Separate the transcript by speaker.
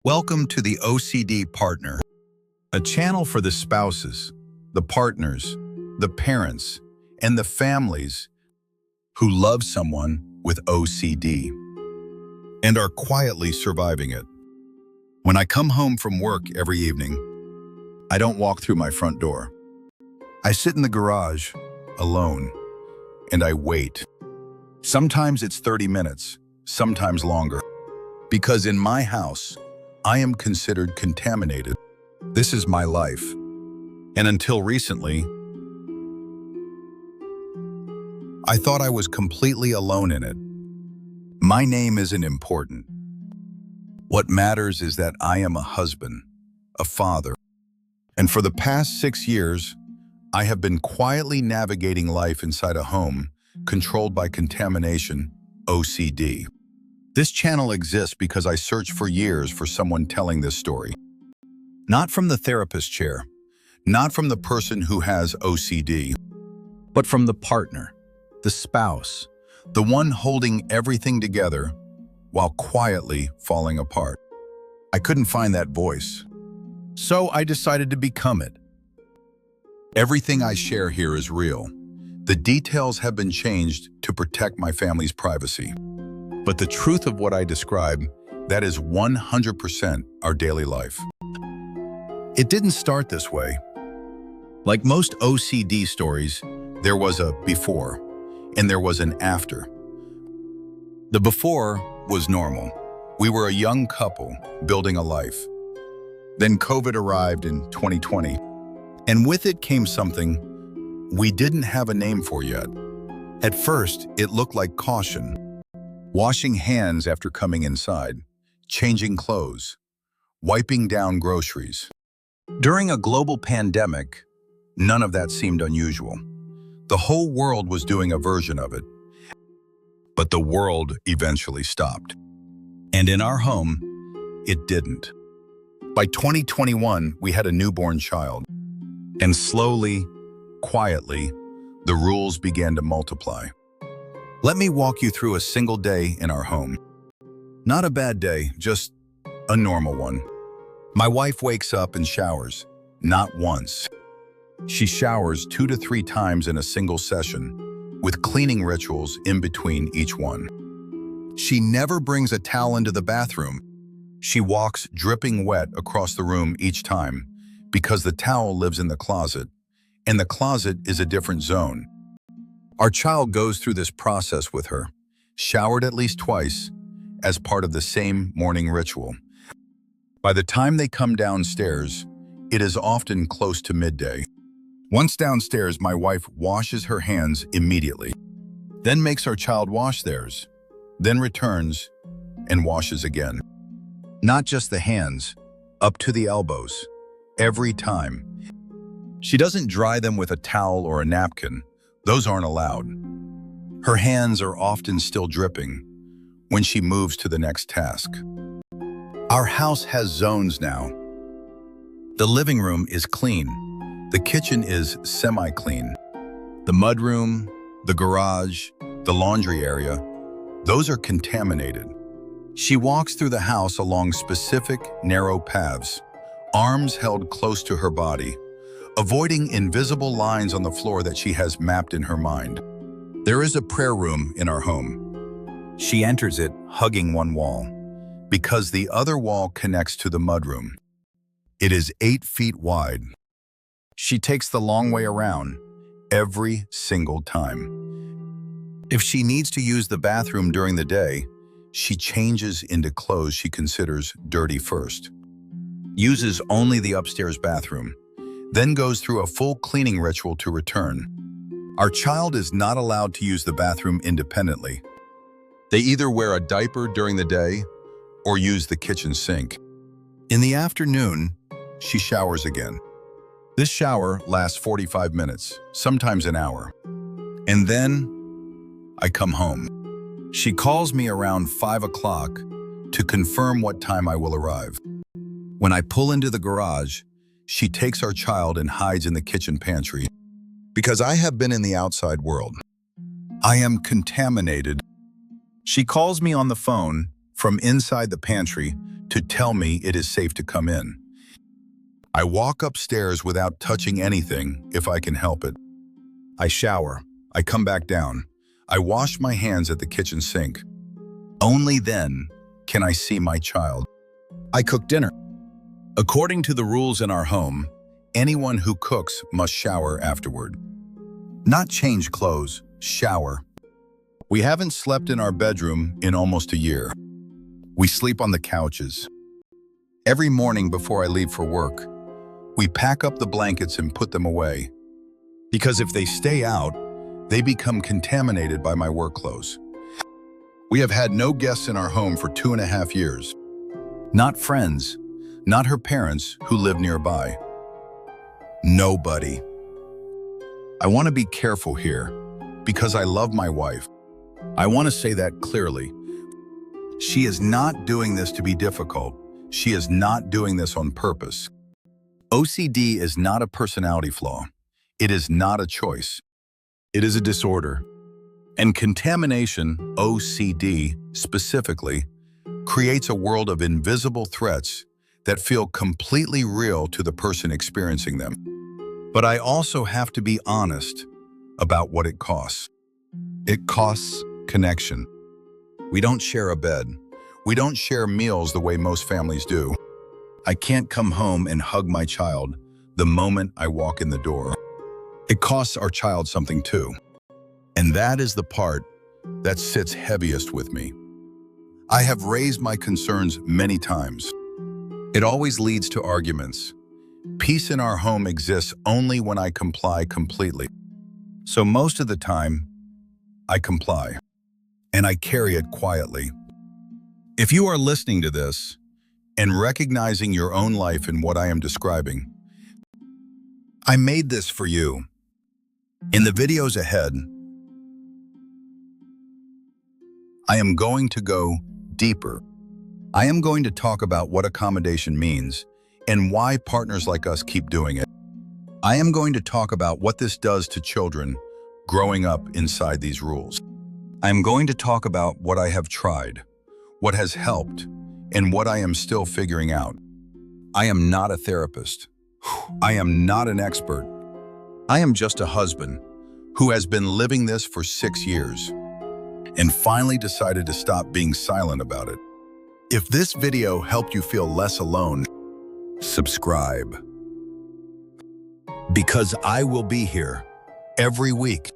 Speaker 1: Welcome to the OCD Partner, a channel for the spouses, the partners, the parents, and the families who love someone with OCD and are quietly surviving it. When I come home from work every evening, I don't walk through my front door. I sit in the garage, alone, and I wait. Sometimes it's 30 minutes, sometimes longer, because in my house, I am considered contaminated. This is my life. And until recently, I thought I was completely alone in it. My name isn't important. What matters is that I am a husband, a father. And for the past 6 years, I have been quietly navigating life inside a home controlled by contamination, OCD. This channel exists because I searched for years for someone telling this story. Not from the therapist chair, not from the person who has OCD, but from the partner, the spouse, the one holding everything together while quietly falling apart. I couldn't find that voice, so I decided to become it. Everything I share here is real. The details have been changed to protect my family's privacy. But the truth of what I describe, that is 100% our daily life. It didn't start this way. Like most OCD stories, there was a before and there was an after. The before was normal. We were a young couple building a life. Then COVID arrived in 2020, and with it came something we didn't have a name for yet. At first, it looked like caution. Washing hands after coming inside, changing clothes, wiping down groceries. During a global pandemic, none of that seemed unusual. The whole world was doing a version of it. But the world eventually stopped. And in our home, it didn't. By 2021, we had a newborn child. And slowly, quietly, the rules began to multiply. Let me walk you through a single day in our home. Not a bad day, just a normal one. My wife wakes up and showers, not once. She showers 2 to 3 times in a single session, with cleaning rituals in between each one. She never brings a towel into the bathroom. She walks dripping wet across the room each time because the towel lives in the closet, and the closet is a different zone. Our child goes through this process with her, showered at least twice, as part of the same morning ritual. By the time they come downstairs, it is often close to midday. Once downstairs, my wife washes her hands immediately, then makes our child wash theirs, then returns and washes again. Not just the hands, up to the elbows, every time. She doesn't dry them with a towel or a napkin. Those aren't allowed. Her hands are often still dripping when she moves to the next task. Our house has zones now. The living room is clean. The kitchen is semi-clean. The mudroom, the garage, the laundry area, those are contaminated. She walks through the house along specific, narrow paths, arms held close to her body, avoiding invisible lines on the floor that she has mapped in her mind. There is a prayer room in our home. She enters it hugging one wall, because the other wall connects to the mudroom. It is 8 feet wide. She takes the long way around every single time. If she needs to use the bathroom during the day, she changes into clothes she considers dirty first, uses only the upstairs bathroom, then goes through a full cleaning ritual to return. Our child is not allowed to use the bathroom independently. They either wear a diaper during the day or use the kitchen sink. In the afternoon, she showers again. This shower lasts 45 minutes, sometimes an hour. And then I come home. She calls me around 5 o'clock to confirm what time I will arrive. When I pull into the garage, she takes our child and hides in the kitchen pantry. Because I have been in the outside world. I am contaminated. She calls me on the phone from inside the pantry to tell me it is safe to come in. I walk upstairs without touching anything if I can help it. I shower. I come back down. I wash my hands at the kitchen sink. Only then can I see my child. I cook dinner. According to the rules in our home, anyone who cooks must shower afterward. Not change clothes, shower. We haven't slept in our bedroom in almost a year. We sleep on the couches. Every morning before I leave for work, we pack up the blankets and put them away. Because if they stay out, they become contaminated by my work clothes. We have had no guests in our home for 2.5 years. Not friends, not her parents who live nearby. Nobody. I want to be careful here because I love my wife. I want to say that clearly. She is not doing this to be difficult. She is not doing this on purpose. OCD is not a personality flaw. It is not a choice. It is a disorder. And contamination, OCD specifically, creates a world of invisible threats that feel completely real to the person experiencing them. But I also have to be honest about what it costs. It costs connection. We don't share a bed. We don't share meals the way most families do. I can't come home and hug my child the moment I walk in the door. It costs our child something too. And that is the part that sits heaviest with me. I have raised my concerns many times. It always leads to arguments. Peace in our home exists only when I comply completely. So most of the time, I comply, and I carry it quietly. If you are listening to this and recognizing your own life in what I am describing, I made this for you. In the videos ahead, I am going to go deeper. I am going to talk about what accommodation means and why partners like us keep doing it. I am going to talk about what this does to children growing up inside these rules. I am going to talk about what I have tried, what has helped, and what I am still figuring out. I am not a therapist. I am not an expert. I am just a husband who has been living this for 6 years and finally decided to stop being silent about it. If this video helped you feel less alone, subscribe. Because I will be here every week